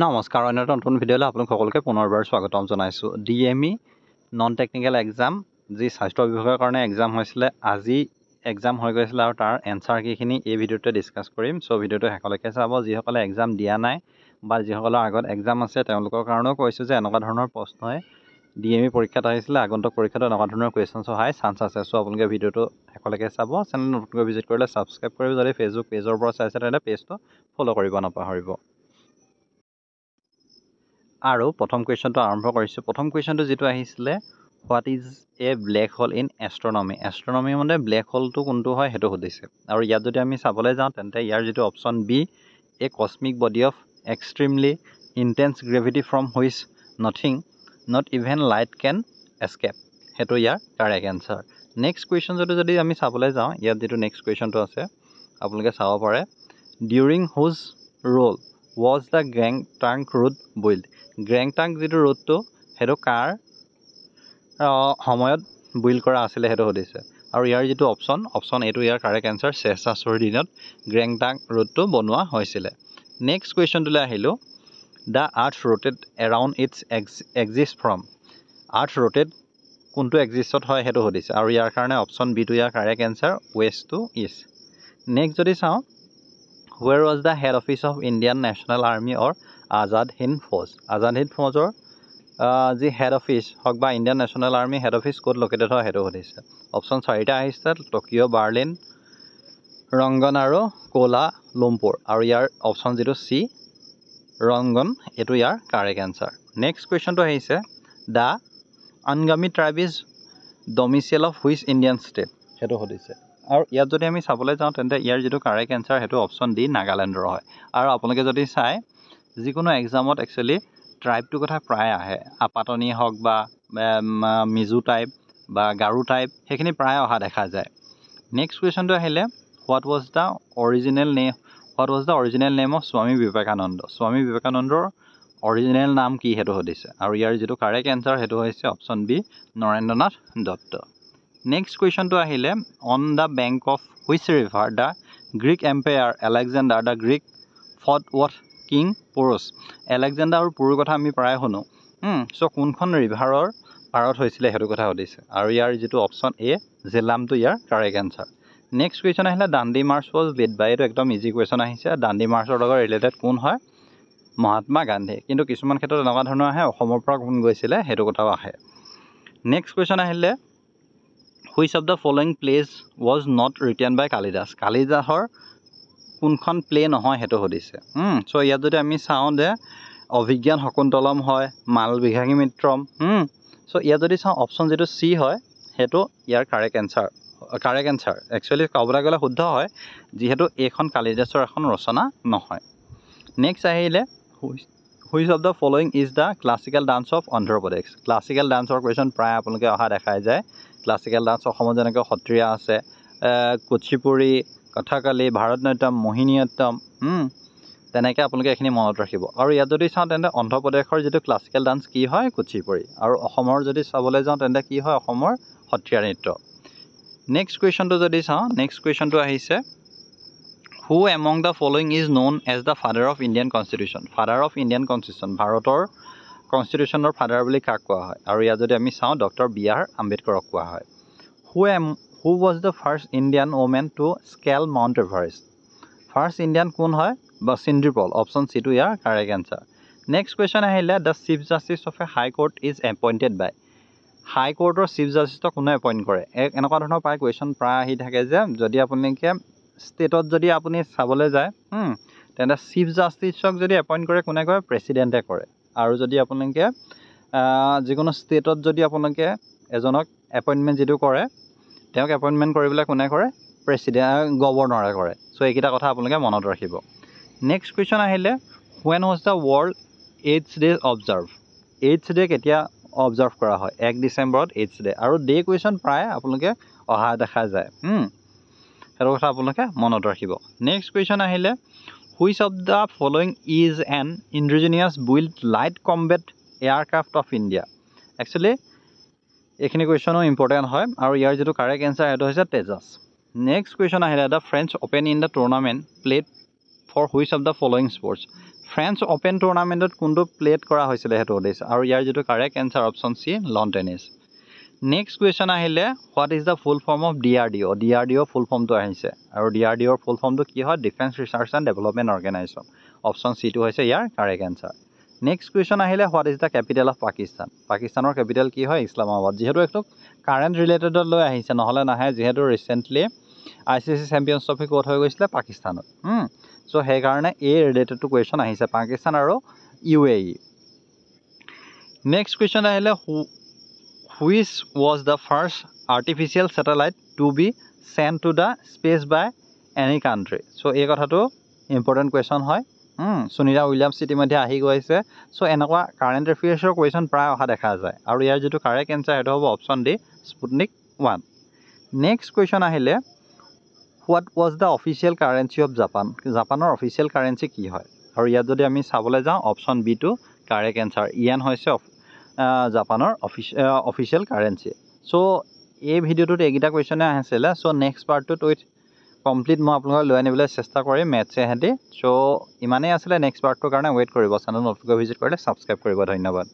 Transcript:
নমস্কাৰ অন্য এটা নতুন ভিডিঅ'লৈ আপোনালোক সকলোকে পুনৰবাৰ স্বাগতম জনাইছোঁ DME নন টেকনিকেল এক্সাম যি স্বাস্থ্য বিভাগৰ কাৰণে এক্সাম হৈছিলে আজি এক্সাম হৈ গৈছিল আৰু তাৰ এনসাৰ কিখিনি এই ভিডিঅ'তে ডিসকাস কৰিম সো ভিডিঅ'টো শেষলৈকে চাব যিসকলে এক্সাম দিয়া নাই বা যিসকলৰ আগত এক্সাম আছে তেওঁলোকৰ কাৰণেও কৈছোঁ যে এনেকুৱা ধৰণৰ প্ৰশ্নই DME পৰীক্ষাত আহিছিলে আগন্তুক পৰীক্ষাত এনেকুৱা ধৰণৰ কোৱেশ্চনছ অহাৰ চান্স আছে সো আপোনালোকে ভিডিঅ'টো শেষলৈকে চাব চেনেল নতুনকৈ ভিজিট কৰিলে সাবস্ক্ৰাইব কৰিব যদি ফেসবুক পেজৰ পৰা চাইছে তেন্তে পেজটো ফলো কৰিব নাপাহৰিব আৰু প্ৰথম কোৱেশ্চনটো আৰম্ভ কৰিছো প্ৰথম কোৱেশ্চনটো যেটো আহিছিলে what is a black hole in astronomy মানে ব্ল্যাক হোলটো কোনটো হয় হেতু সুধিছে আৰু ইয়াত যদি আমি চাবলৈ যাওঁ তেন্তে ইয়াৰ যেটো option B a cosmic body of extremely intense gravity from which nothing not even light can escape হেতু ইয়াৰ কাৰেক্ট আনসাৰ নেক্সট কোৱেশ্চন যদি আমি চাবলৈ যাওঁ ইয়াত যেটো নেক্সট কোৱেশ্চনটো আছে আপোনালোকে চাব পাৰে ডিউৰিং হুজ roll was the Grand Trunk Road built Grand Trunk যেটো ৰোডটো হেতু কাৰ সময়ত বিল্ড কৰা আছিল হেতু সুধিছে আৰু ইয়াৰ যেটো অপচন এটো ইয়াৰ কাৰেক্ট আনসাৰ শেষাচুৰ দিনত Grand Trunk ৰোডটো বনোৱা হৈছিল নেক্সট কোৱেশ্চনটোলৈ আহিলো the earth rotate around its exist from earth rotate কোনটো এক্সিষ্টত হয় হেতু সুধিছে আৰু ইয়াৰ কাৰণে অপচন বি টো ইয়াৰ correct answer west to east next যদি চাওঁ Where was the head office of Indian National Army or Azad Hind Force? Azad Hind Force the head office হক বা Indian National Army head office code located হয় হেতু সুধিছে option 4টা আহিছে Tokyo Berlin Rangan আৰু কোলা লুম্পুৰ আৰু ইয়াৰ অপচন যেটো সি ৰংগন এটো ইয়াৰ কাৰেক্ট আনসাৰ নেক্সট কোৱেশ্চনটো আহিছে the Angami tribe is domicile of which Indian state হেতু সুধিছে আৰু ইয়াত যদি আমি চাবলৈ যাওঁ তেন্তে ইয়াৰ যেটো কাৰেক্ট আনসাৰ হেতু অপচন ডি নাগালেণ্ডৰ হয় আৰু আপোনালোকে যদি চাই যিকোনো এক্সামত একচুয়ালি ট্ৰাইবটো কথা প্ৰায় আহে আপাতনি হক বা মিজু টাইপ বা গাৰু টাইপ হেখিনি প্ৰায় অহা দেখা যায় নেক্সট কোৱেশ্চনটো আহিলে what was the original name of Swami বিবেকানন্দৰ অৰিজিনেল নাম কি হেতু সুধিছে আৰু ইয়াৰ যেটো কাৰেক্ট আনসাৰ হেতু হৈছে option B Narendranath Datta Next question to ahile on the bank of which river the Greek empire Alexander the Greek fought what King Porus Alexander আৰু পুৰু কথা আমি প্ৰায় শুনো সো কোনখন ৰিভাৰৰ পাৰত হৈছিল হেতু কথা সুধিছে আৰু ইয়াৰ যেটো অপচন এ জেলামটো ইয়াৰ কাৰেক্ট আনসাৰ নেক্সট কোৱেশ্চন আহিলে Dandi March was led by এটো একদম ইজি কোৱেশ্চন আহিছে দাণ্ডি মাৰ্চৰ লগত ৰিলেটেড কোন হয় মহাত্মা গান্ধী কিন্তু কিছুমান ক্ষেত্ৰত এনেকুৱা ধৰণৰ আহে অসমৰ পৰা কোন গৈছিল হেতু কথাও আহে নেক্সট কোৱেশ্চন আহিলে Which of the following plays was not written by Kalidas? Kalidasৰ কোনখন প্লে নহয় হেতু সুধিছে সো ইয়াত যদি আমি চাওঁ যে অভিজ্ঞান শকুন্তলম হয় মালবিঘাগী মিত্ৰম সো ইয়াত যদি চাওঁ অপচন যেটো সি হয় হেতু ইয়াৰ কাৰেক্ট আনসাৰ একচুয়ালি কবলৈ গলে শুদ্ধ হয় যিহেতু এইখন কালিদাসৰ এখন ৰচনা নহয় নেক্সট আহিলে Which of the following is the classical dance of Andhra Pradesh? Classical danceৰ কোৱেশ্চন প্ৰায় আপোনালোকে অহা দেখাই যায় ক্লাসিক্যাল ডান্স অসমত যেনেকৈ সত্ৰীয়া আছে কুচিপুড়ি কথাকালি ভাৰতনাট্যম মোহিনীঅট্টম তেনেকৈ আপোনালোকে এখিনি মনত ৰাখিব আৰু ইয়াত যদি চাওঁ তেন্তে অন্ধ্ৰ প্ৰদেশৰ যেটো ক্লাসিক্যাল ডান্স কি হয় কুচিপুড়ি আৰু অসমৰ যদি চাবলৈ যাওঁ তেন্তে কি হয় অসমৰ সত্ৰীয়া নৃত্য নেক্সট কোৱেশ্চনটো যদি চাওঁ নেক্সট কোৱেশ্চনটো আহিছে Who among the following is known as the father of Indian Constitution? Father of Indian Constitution ভাৰতৰ কনস্টিটিউশনৰ ফাদাৰ বুলি কাক কোৱা হয় আৰু ইয়া যদি আমি চাওঁ ডক্টৰ বি.আৰ. আম্বেদকৰক কোৱা হয় Who was the first Indian woman to scale Mount Everest? First Indian কোন হয় বাসিন্দ্ৰী পল অপচন সি টো ইয়াৰ কাৰেক্ট আনসাৰ নেক্সট কোৱেশ্চন আহিলে the chief justice of a high court is appointed by high কোৰ্টৰ চিফ জাষ্টিছক কোনে এপইন্ট কৰে এনেকুৱা ধৰণৰ প্ৰায় কোৱেশ্চন প্ৰায় আহি থাকে যে যদি আপোনালোকে ষ্টেটত যদি আপুনি চাবলৈ যায় তেন্তে চিফ জাষ্টিছক যদি এপইন্ট কৰে কোনে কৰে প্ৰেসিডেন্টে কৰে আৰু যদি আপোনালোকে যিকোনো ষ্টেটত যদি আপোনালোকে এজনক এপইন্টমেন্ট যেটো কৰে তেওঁক এপইন্টমেন্ট কৰিবলৈ কোনে কৰে প্ৰেসিডেন্ট গভৰ্ণৰে কৰে সো এইকিটা কথা আপোনালোকে মনত ৰাখিব নেক্সট কোৱেশ্চন আহিলে when was the world AIDS day observed AIDS day কেতিয়া observe কৰা হয় 1 ডিসেম্বৰত AIDS day আৰু ডে কোৱেশ্চন প্ৰায় আপোনালোকে অহা দেখা যায় হেতু কথা আপোনালোকে মনত ৰাখিব নেক্সট কোৱেশ্চন আহিলে Which of the following is an indigenous built light combat aircraft of India? Actually, এখিনি কোৱেশ্চনো ইম্পৰ্টেন্ট হয় আৰু ইয়াৰ যেটো কাৰেক্ট আনসাৰ হেতু হৈছে তেজাস নেক্সট কোৱেশ্চন আহিলে the French Open in the tournament played for which of the following sports? French open টুৰ্ণামেণ্টত কোনটো played কৰা হৈছিলে সেইটো সুধিছে আৰু ইয়াৰ যিটো correct answer option C lawn tennis. Next question আহিলে what is the full form of DRDO। DRDO full ফৰ্মটো আহিছে আৰু DRDOৰ ফুল ফৰ্মটো কি হয় defence research and development organisation. Option চিটো হৈছে ইয়াৰ কাৰেক্ট এনচাৰ। নেক্সট কুৱেশ্যন আহিলে what is the capital of Pakistan. পাকিস্তানৰ কেপিটেল কি হয় ইছলামাবাদ। যিহেতু এইটো কাৰেণ্ট ৰিলেটেডত লৈ আহিছে নহ'লে নাহে যিহেতু ৰিচেণ্টলি ICC চেম্পিয়নছ ট্ৰফি ক'ত হৈ গৈছিলে পাকিস্তানত। চ' সেইকাৰণে এই ৰিলেটেডটো কুৱেশ্যন আহিছে পাকিস্তান আৰু UAE। নেক্সট কুৱেশ্যন আহিলে which was the first artificial satellite to be sent to the space by any country. So' এই কথাটো ইম্পৰ্টেণ্ট কুৱেশ্যন হয়। সুনীতা উইলিয়ামছ ইতিমধ্যে আহি গৈছে। চ' এনেকুৱা কাৰেণ্ট এফেয়াৰ্ছৰ কুৱেশ্যন প্ৰায় অহা দেখা যায় আৰু ইয়াৰ যিটো কাৰেক্ট এনচাৰ সেইটো হ'ব option D Sputnik 1। Next question আহিলে what was the official currency of Japan. জাপানৰ অফিচিয়েল কাৰেঞ্চি কি হয় আৰু ইয়াত যদি আমি চাবলৈ যাওঁ অপশ্যন বিটো কাৰেক্ট এনচাৰ ইয়েন হৈছে জাপানৰ অফিচিয়েল কাৰেঞ্চি। চ' এই ভিডিঅ'টোত এইকেইটা কুৱেশ্যনে আহিছিলে। চ' নেক্সট পাৰ্টটোত উইথ কমপ্লিট মই আপোনালোকক লৈ আনিবলৈ চেষ্টা কৰিম মেথছেহেঁতি। চ' ইমানেই আছিলে নেক্সট পাৰ্টটোৰ কাৰণে ৱেইট কৰিব। চেনেল নতুনকৈ ভিজিট কৰিলে ছাবস্ক্ৰাইব কৰিব। ধন্যবাদ।